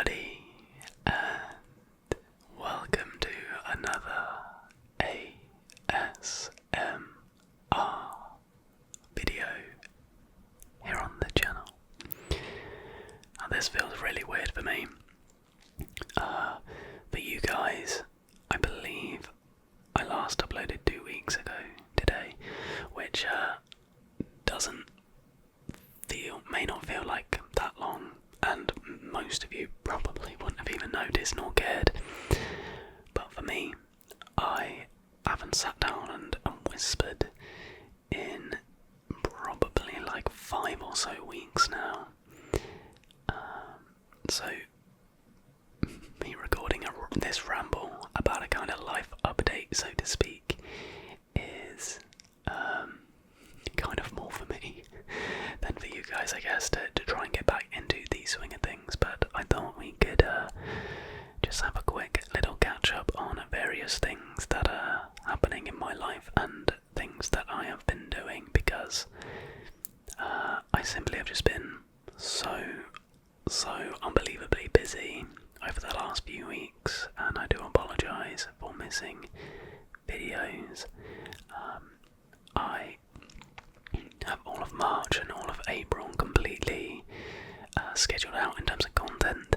everybody, and welcome to another ASMR video here on the channel. Now this feels really weird for me. For you guys, I believe I last uploaded 2 weeks ago today, which may not feel like that long, and most of you probably wouldn't have even noticed nor cared. But for me, I haven't sat down and whispered in probably like 5 or so weeks now. So me recording this ramble about a kind of life update, so to speak, is kind of more for me than for you guys, I guess, to try and get back into the swing of things. But I thought we could just have a quick little catch up on various things that are happening in my life and things that I have been doing, because I simply have just been so unbelievably busy over the last few weeks, and I do apologise for missing videos. I have all of March and all of April completely scheduled out in terms of content,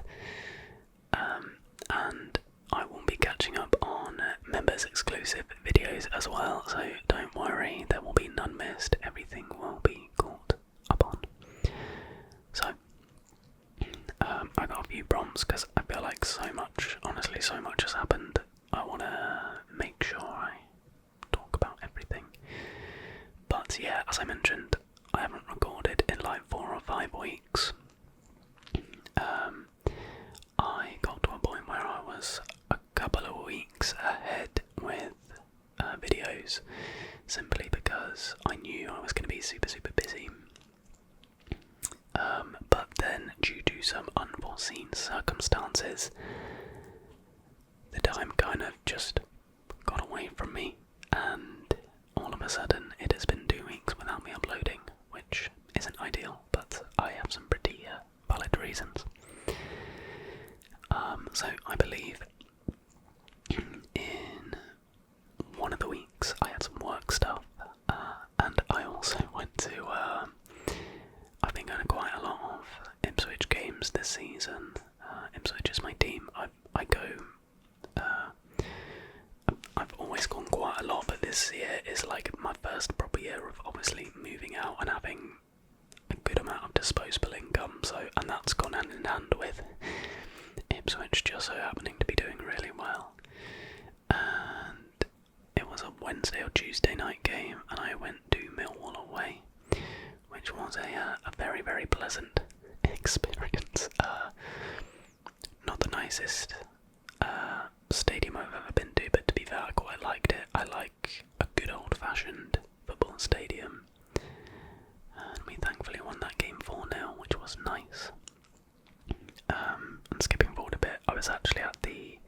and I will be catching up on members exclusive videos as well, so don't worry, there will be none missed, everything will be caught up on. So I got a few prompts because I feel like so much has happened. I want to make sure I talk about everything. But yeah, as I mentioned, I haven't recorded in like 4 or 5 weeks. I got to a point where I was a couple of weeks ahead with videos, simply because I knew I was going to be super busy. But then, due to some unforeseen circumstances, the time kind of just got away from me, and all of a sudden it has been 2 weeks without me uploading, which isn't ideal, but I have some pretty valid reasons. So I believe in one of the weeks I had some work stuff, and I also went to I've been going to quite a lot of Ipswich games this season. Ipswich is my team. I've always gone quite a lot, but this year is like my first proper year of obviously moving out and having a good amount of disposable income, and that's gone hand in hand with Ipswich just so happening to be doing really well. And it was a Wednesday or Tuesday night game, and I went to Millwall away, which was a very pleasant experience. Not the nicest stadium I've ever been to, but to be fair, I quite liked it. I like a good old-fashioned football stadium, and we thankfully won that game 4-0, which was nice. And skipping forward a bit, I was actually at the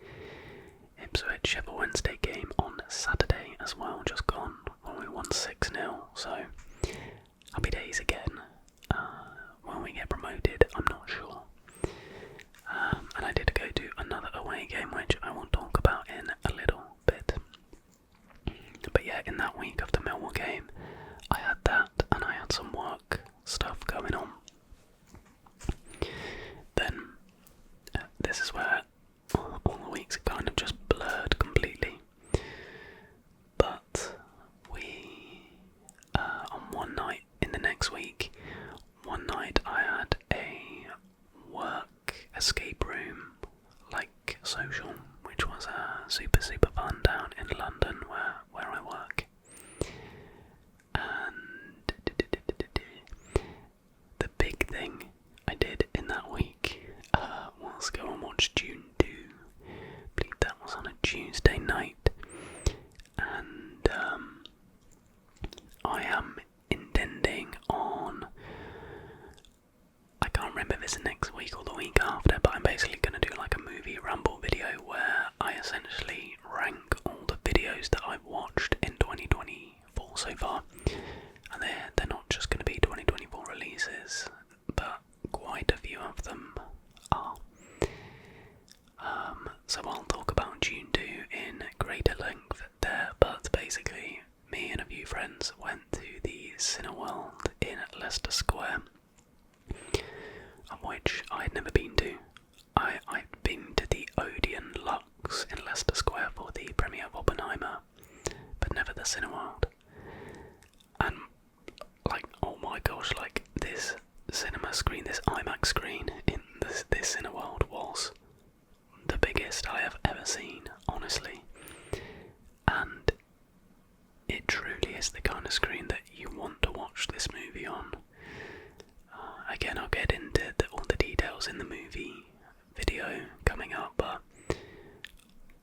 Ipswich Sheffield Wednesday game on Saturday as well, just gone, when we won 6-0, so happy days again. When we get promoted, I'm not sure. And I did go to another away game, which I will talk about in a little bit. But yeah, in that week of the Millwall game, I had that, and I had some work stuff going on. Then, this is where all the weeks kind of just blurred completely. But on one night in the next week, one night I had a work escape room, like social, which was super fun down in London where I work. And the big thing I did in that week was go and watch Dune 2. I believe that was on a Tuesday night, and I am intending on, I can't remember if it's next week or the week after, but I'm basically going to do like a movie ramble video where I essentially rank all the videos that I've watched in 2024 so far, and they're not just going to be 2024 releases, but quite a few of them are. this IMAX screen in this Cineworld was the biggest I have ever seen, honestly. And it truly is the kind of screen that you want to watch this movie on. Again, I'll get into all the details in the movie video coming up, but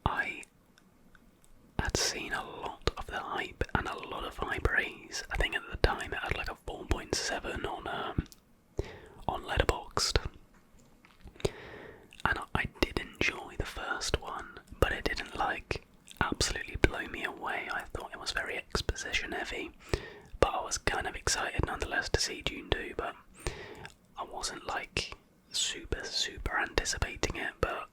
I had seen a lot of the hype and a lot of high praise. I think at the time it had like a 4.7 on Letterboxd, and I did enjoy the first one, but it didn't like absolutely blow me away. I thought it was very exposition heavy, but I was kind of excited nonetheless to see Dune 2, but I wasn't like super anticipating it. But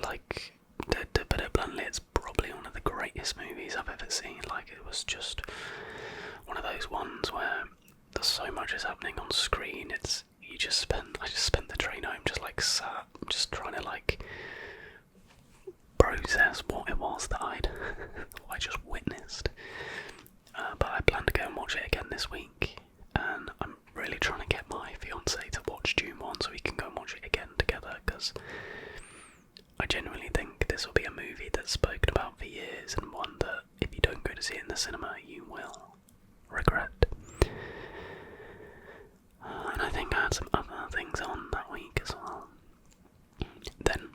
like, to put it bluntly, it's probably one of the greatest movies I've ever seen. Like, it was just one of those ones where there's so much is happening on screen. I just spent the train home just like sat, just trying to like process what it was that I just witnessed. But I plan to go and watch it again this week, and I'm really trying to get my fiance to watch Dune 1 so we can go and watch it again together, because I genuinely think this will be a movie that's spoken about for years, and one that if you don't go to see it in the cinema you will regret. And I think I had some other things on that week as well. Then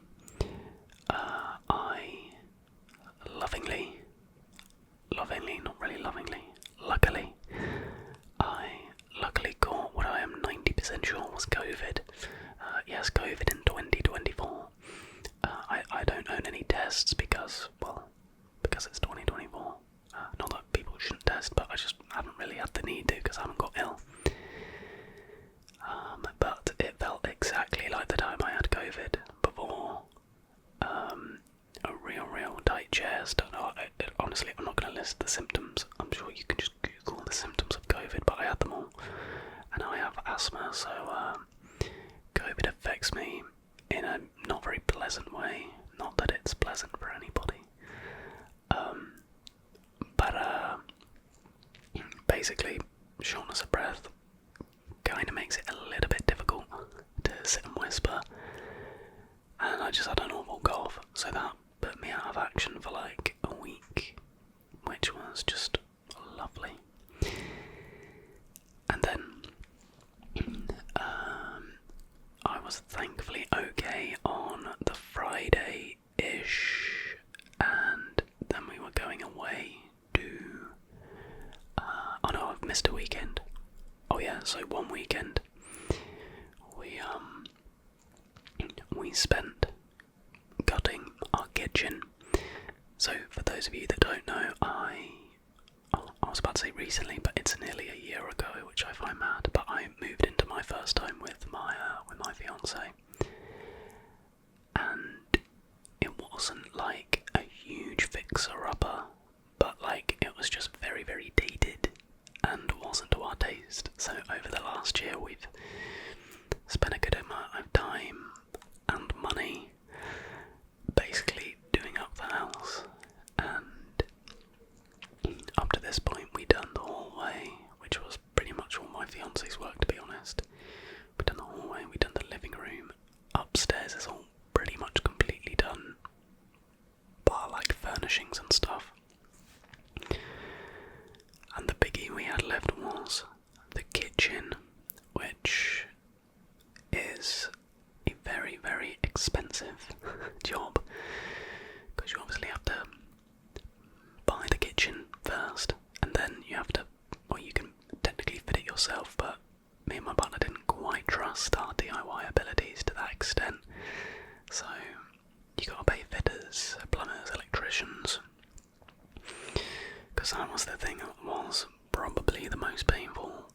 I luckily caught what I am 90% sure was COVID. Yes, COVID in 2024. I don't own any tests because it's 2024. Not that people shouldn't test, but I just haven't really had the need to because I haven't got ill. But it felt exactly like the time I had COVID before. A real tight chest. Honestly, I'm not going to list the symptoms. I'm sure you can just Google the symptoms of COVID, but I had them all. And I have asthma, so COVID affects me in a not very pleasant way. Not that it's pleasant for anybody. But basically, shortness of breath kind of makes it a little bit difficult to sit and whisper. And I just had an awful cough, so that put me out of action for like a week, which was just lovely. And then I was thankfully okay on the Friday-ish, and then we were going away to oh no, I've missed a weekend. Oh yeah, so one weekend we spent gutting our kitchen. So for those of you that don't know, I was about to say recently, but it's nearly a year ago, which I find mad, but I moved into my first home with my fiance, and it wasn't like a huge fixer-upper, but like it was just very, very dated and wasn't to our taste. So over the last year we've spent a good amount of time and money basically doing up the house, and up to this point we'd done the hallway, which was pretty much all my fiance's work, to be honest. We'd done the hallway, we'd done the living room. Upstairs is all pretty much completely done, bar like furnishings and stuff. And the biggie we had left was the kitchen, which is a very, very expensive job, because you obviously have to buy the kitchen first, and then you have to, well, you can technically fit it yourself, but me and my partner didn't quite trust our DIY abilities to that extent, so you gotta pay fitters, plumbers, electricians, because that was the thing that was probably the most painful.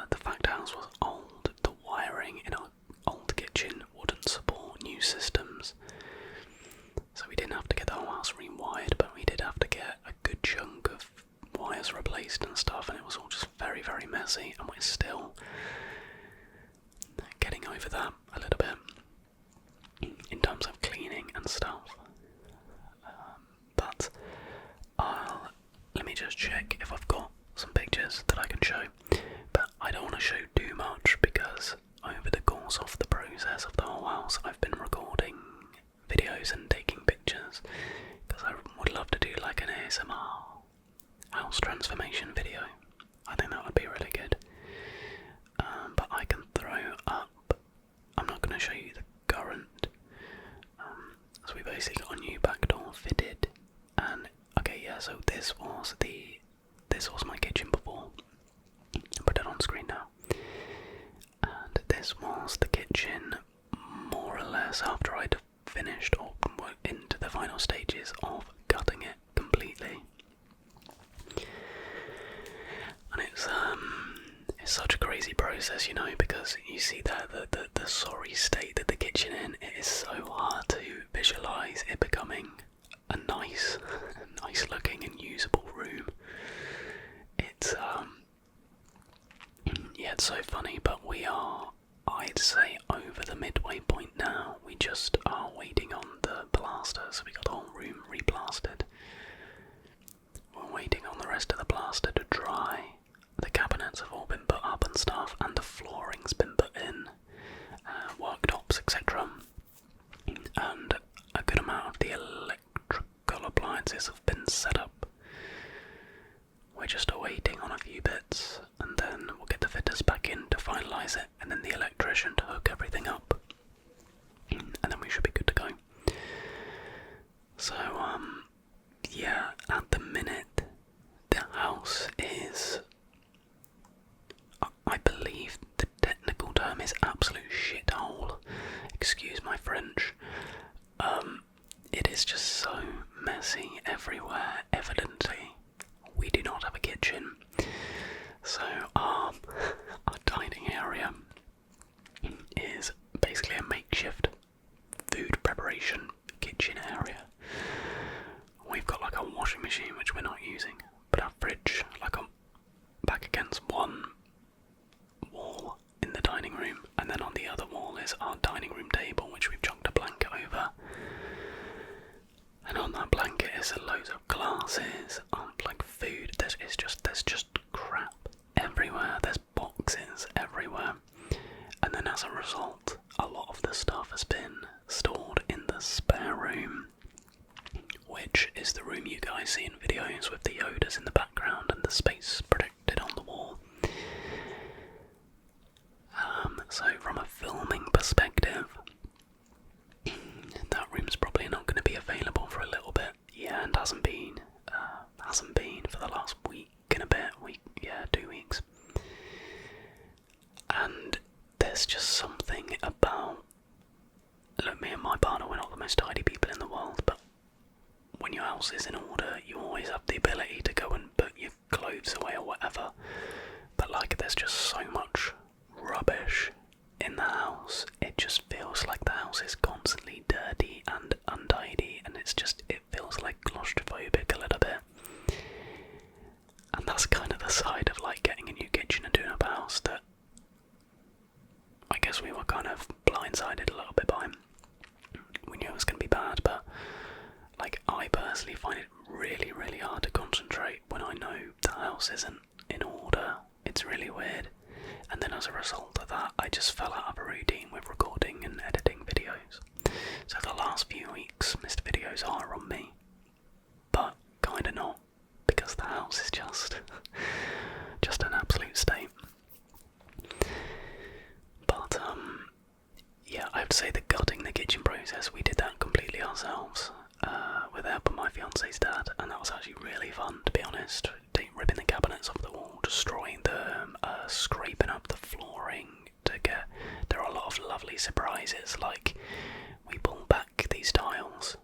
The fact house was old, the wiring in our old kitchen wouldn't support new systems, so we didn't have to get the whole house rewired, but we did have to get a good chunk of wires replaced and stuff, and it was all just very, very messy, and we're still getting over that a little bit in terms of cleaning and stuff. But let me just check if I've got some pictures that I can show, but I don't want to show too much because over the ASMR house transformation video. I think that would be really good. But I can throw up. I'm not going to show you the current. So we basically got a new back door fitted, and okay, yeah. So this was my kitchen before. I'll put it on screen now. And this was the kitchen, more or less, after I'd finished or into the final stages of gutting it completely. And it's such a crazy process, you know, because you see there the sorry state that the kitchen in. It is so hard to visualise it becoming a nice looking and usable room. It's yeah, it's so funny, but we are, I'd say, over the midway point now. We just are waiting on the plaster, so we got the whole room replastered. We're waiting on the rest of the plaster to dry. The cabinets have all been put up and stuff, and the flooring's been put in, worktops, etc. And a good amount of the electrical appliances have been set up. We're just awaiting on a few bits, and then we'll get the fitters back in to finalise it, and then the electrician to hook everything up, and then we should be good to go. So, yeah, at the minute, the house is, I believe the technical term is absolute shithole. Excuse my French. It is just so messy everywhere, evidently. We do not have a kitchen, so our dining area is basically a makeshift food preparation kitchen area. We've got like a washing machine which we're not using, but our fridge like back against one wall in the dining room, and then on the other wall is our dining room table which we've chucked a blanket over. And on that blanket is loads of glasses, like food. There's just crap everywhere. There's boxes everywhere. And then as a result, a lot of the stuff has been stored in the spare room, which is the room you guys see in videos with the Yodas in the background and the space projected on the wall. So from a filming perspective, that room's probably not going to be available for a little bit. Yeah, and hasn't been for the last week and a bit. 2 weeks. And there's just something about, look, me and my partner, we're not the most tidy people in the world, but when your house is in order, you always have the ability to go and put your clothes away or whatever. But like, there's just so much rubbish in the house. It just feels like the house is constantly dirty and untidy, and it feels like claustrophobic a little bit. And that's kind of the side of like getting a new kitchen and doing up a house that I guess we were kind of blindsided a little bit by. We knew it was going to be bad, but like, I personally find it really, really hard to concentrate when I know the house isn't in order. It's really weird. And then as a result of that, I just fell out of a routine with recording and editing videos. So the last few weeks, missed videos are on me. But kinda not, because the house is just an absolute state. But yeah, I have to say the gutting the kitchen process, we did that completely ourselves, with the help of my fiance's dad, and that was actually really fun, to be honest. Ripping the cabinets off the wall, destroying them, scraping up the flooring to get. There are a lot of lovely surprises, like we pull back these tiles,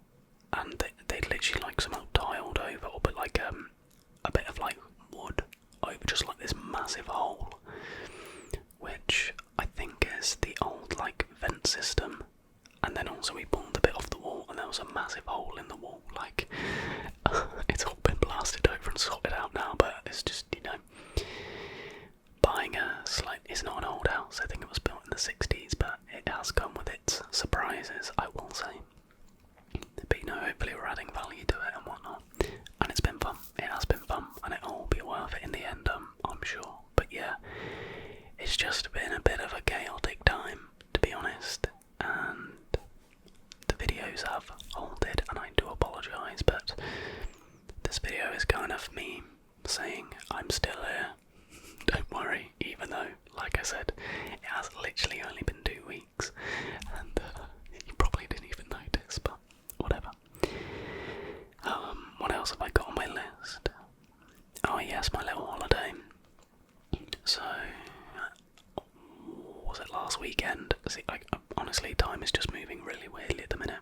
and they literally like somehow tiled over, or put like a bit of like wood over just like this massive hole, which I think is the old like vent system. And then also we pulled a bit off the wall, and there was a massive hole in the wall. Like, it's all been blasted over and sorted out now, but it's just, you know, buying it's not an old house. I think it was built in the 60s, but it has come with its surprises, I will say. But you know, hopefully we're adding value to it and whatnot. And it's been fun. It has been fun, and it'll all be worth it in the end, I'm sure. But yeah, it's just been a bit of a chaotic time, to be honest. And the videos have halted, and I do apologise, but this video weeks, and you probably didn't even notice, but whatever. What else have I got on my list? Oh yes, my little holiday. So, was it last weekend? See, honestly, time is just moving really weirdly at the minute.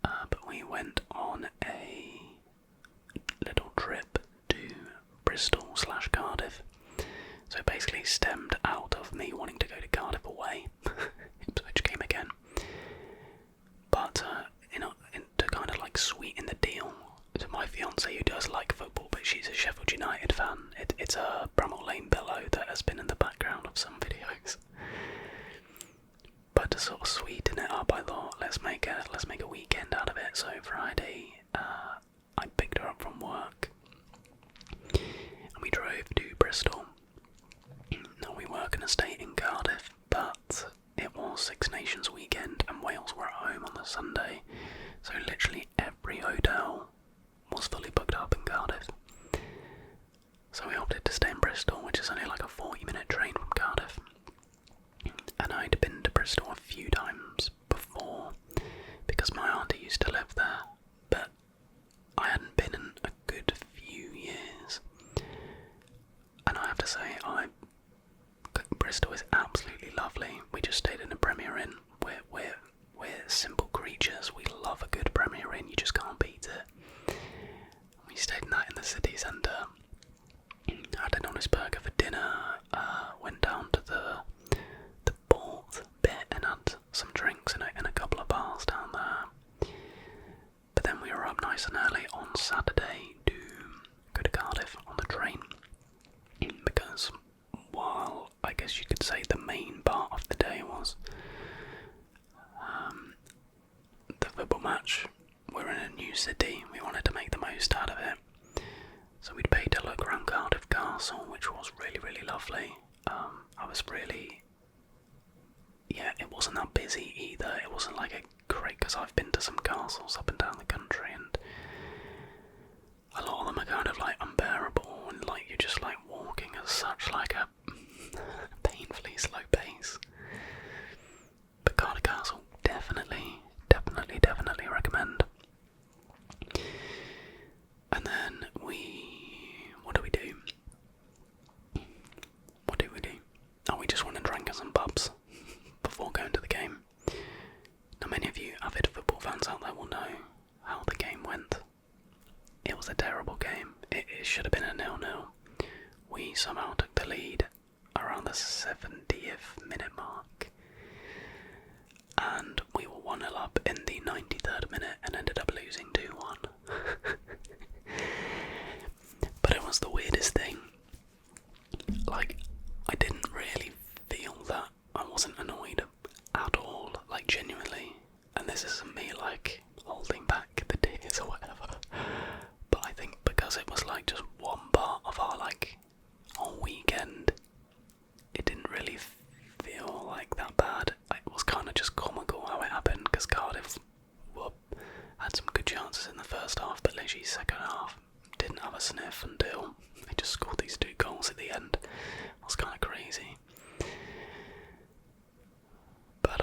But we went on a little trip to Bristol/Cardiff. So it basically stemmed out of me wanting to go to Cardiff away, Ipswich came again. But to kind of like sweeten the deal, to my fiance who does like football, but she's a Sheffield United fan. It's a Bramall Lane pillow that has been in the background of some videos. But to sort of sweeten it up, I thought let's make a weekend out of it. So Friday, I picked her up from work, and we drove to Bristol. Now we were going to stay in Cardiff, but it was Six Nations weekend, and Wales were at home on the Sunday, so literally every hotel was fully booked up in Cardiff. So we opted to stay in Bristol, which is only like a 40-minute train from Cardiff. And I'd been to Bristol a few times before, because my auntie used to live there, but I hadn't been in a good few years. And I have to say, Bristol is absolutely lovely. We just stayed in a Premier Inn. We're simple creatures. We love a good Premier Inn. You just can't beat it. We stayed in that in the city centre. Had an honest burger for dinner. Went down to the port bit and had some drinks in a couple of bars down there. But then we were up nice and early on Saturday to go to Cardiff on the train, because while I guess you could say the main part of the day was the football match, we're in a new city, we wanted to make the most out of it. So we'd paid to look around Cardiff Castle, which was really, really lovely. It wasn't that busy either. It wasn't like a great, because I've been to some castles up and down the country, and a lot of them are kind of like unbearable, and like you're just like walking at such like a painfully slow pace. But Cardiff Castle, definitely recommend. And then what do we do? Oh, we just went and drank at some pubs before going to the game. Now, many of you avid football fans out there will know how the game went. It was a terrible game. It should have been a 0-0. We somehow took the lead around the 70th minute mark, and we were 1-0 up in the 93rd minute and ended up losing 2-1. But it was the weirdest thing. Like, I didn't really feel that. I wasn't annoyed at all, like genuinely. And this isn't me like holding back the tears or whatever. But I think because it was like just one part of our like whole weekend, it didn't really feel like that bad. It was kind of just comical how it happened, because Cardiff had some good chances in the first half, but literally second half didn't have a sniff until they just scored these 2 goals at the end. It was kind of crazy. But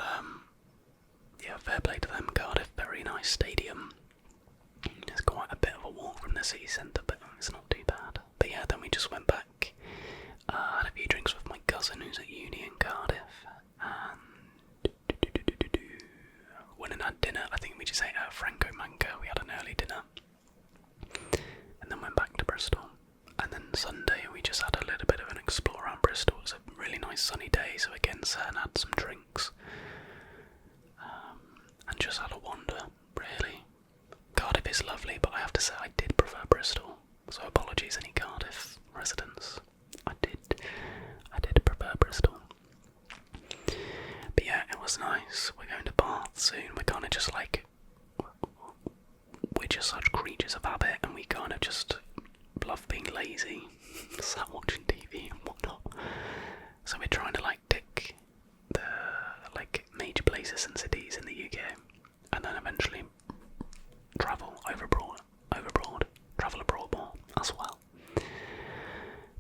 yeah, fair play to them. Cardiff, very nice stadium. It's quite a bit of a walk from the city centre, but it's not too bad. But yeah, then we just went back, had a few drinks with my cousin who's at uni in Cardiff, and went and had dinner. I think we just ate at Franco Manco. We had an early dinner, and then went back to Bristol. And then Sunday we just had a little bit of an explore around Bristol. It was a really nice sunny day, so again sat and had some drinks, and just had a wander, really. Cardiff is lovely, but I have to say I did prefer Bristol, so apologies any Cardiff residents. I did prefer Bristol. But yeah, it was nice. We're going to Bath soon. We're kind of just like, we're just such creatures of habit, and we kind of just love being lazy, sat watching TV and whatnot. So we're trying to like tick the like major places and cities in the UK, and then eventually travel travel abroad more as well.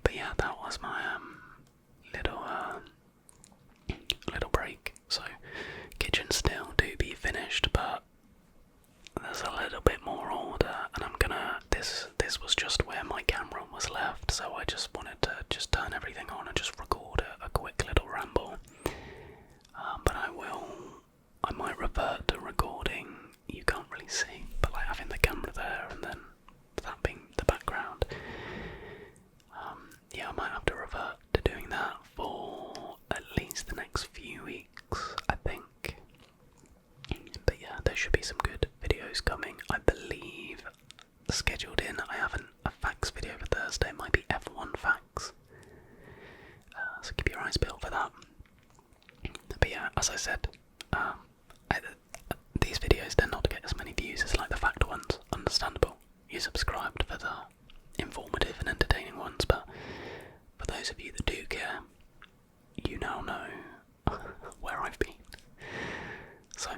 But yeah, that was my little break. So said, these videos tend not to get as many views as like the fact ones. Understandable. You subscribed for the informative and entertaining ones, but for those of you that do care, you now know where I've been. So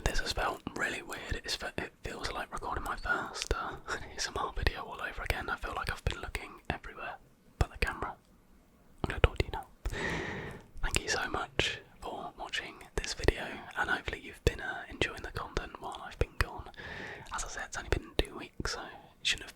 this has felt really weird. It feels like recording my first ASMR video all over again. I feel like I've been looking everywhere but the camera. I'm going to talk to you now. Thank you so much for watching this video, and hopefully you've been enjoying the content while I've been gone. As I said, it's only been 2 weeks, so it shouldn't have